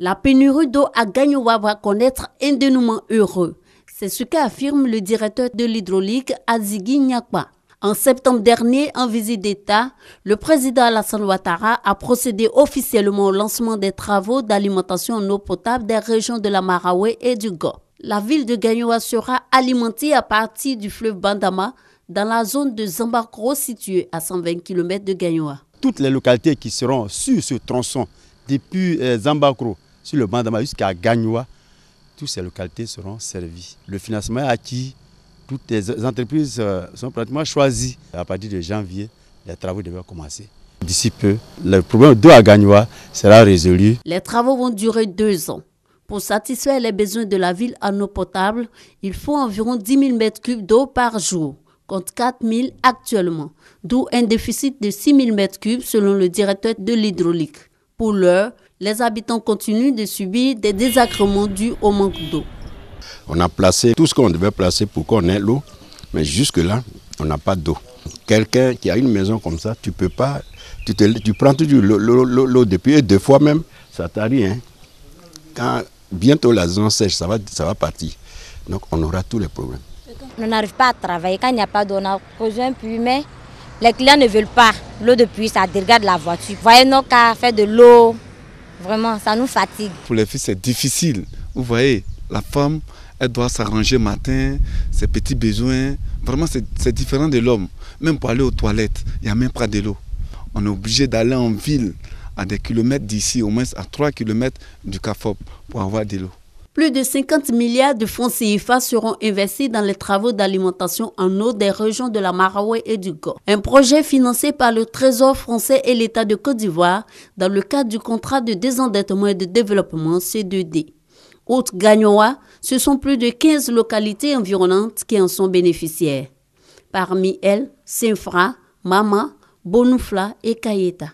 La pénurie d'eau à Gagnoa va connaître un dénouement heureux. C'est ce qu'affirme le directeur de l'hydraulique Azigui Nyakba. En septembre dernier, en visite d'État, le président Alassane Ouattara a procédé officiellement au lancement des travaux d'alimentation en eau potable des régions de la Maraoué et du Go. La ville de Gagnoa sera alimentée à partir du fleuve Bandama dans la zone de Zambakro située à 120 km de Gagnoa. Toutes les localités qui seront sur ce tronçon depuis Zambakro sur le Bandama jusqu'à Gagnoa, toutes ces localités seront servies. Le financement est acquis, toutes les entreprises sont pratiquement choisies. À partir de janvier, les travaux devront commencer. D'ici peu, le problème d'eau à Gagnoa sera résolu. Les travaux vont durer 2 ans. Pour satisfaire les besoins de la ville en eau potable, il faut environ 10 000 m3 d'eau par jour, contre 4 000 actuellement, d'où un déficit de 6 000 m3 selon le directeur de l'hydraulique. Pour l'heure, les habitants continuent de subir des désagréments dus au manque d'eau. On a placé tout ce qu'on devait placer pour qu'on ait l'eau, mais jusque-là, on n'a pas d'eau. Quelqu'un qui a une maison comme ça, tu peux pas, tu prends toujours l'eau depuis 2 fois même, ça t'arrive. Hein. Quand bientôt la zone sèche, ça va partir. Donc on aura tous les problèmes. On n'arrive pas à travailler quand il n'y a pas d'eau. On a posé un puits, mais les clients ne veulent pas. L'eau de puits, ça dégrade la voiture. Vous voyez nos cas, faire de l'eau, vraiment, ça nous fatigue. Pour les filles, c'est difficile. Vous voyez, la femme, elle doit s'arranger matin, ses petits besoins. Vraiment, c'est différent de l'homme. Même pour aller aux toilettes, il n'y a même pas de l'eau. On est obligé d'aller en ville, à des kilomètres d'ici, au moins à 3 km du CAFOP, pour avoir de l'eau. Plus de 50 milliards de francs CFA seront investis dans les travaux d'alimentation en eau des régions de la Maraoué et du Go. Un projet financé par le Trésor français et l'État de Côte d'Ivoire dans le cadre du contrat de désendettement et de développement C2D. Outre Gagnoa, ce sont plus de 15 localités environnantes qui en sont bénéficiaires. Parmi elles, Saint-Fra, Mama, Bonoufla et Kayeta.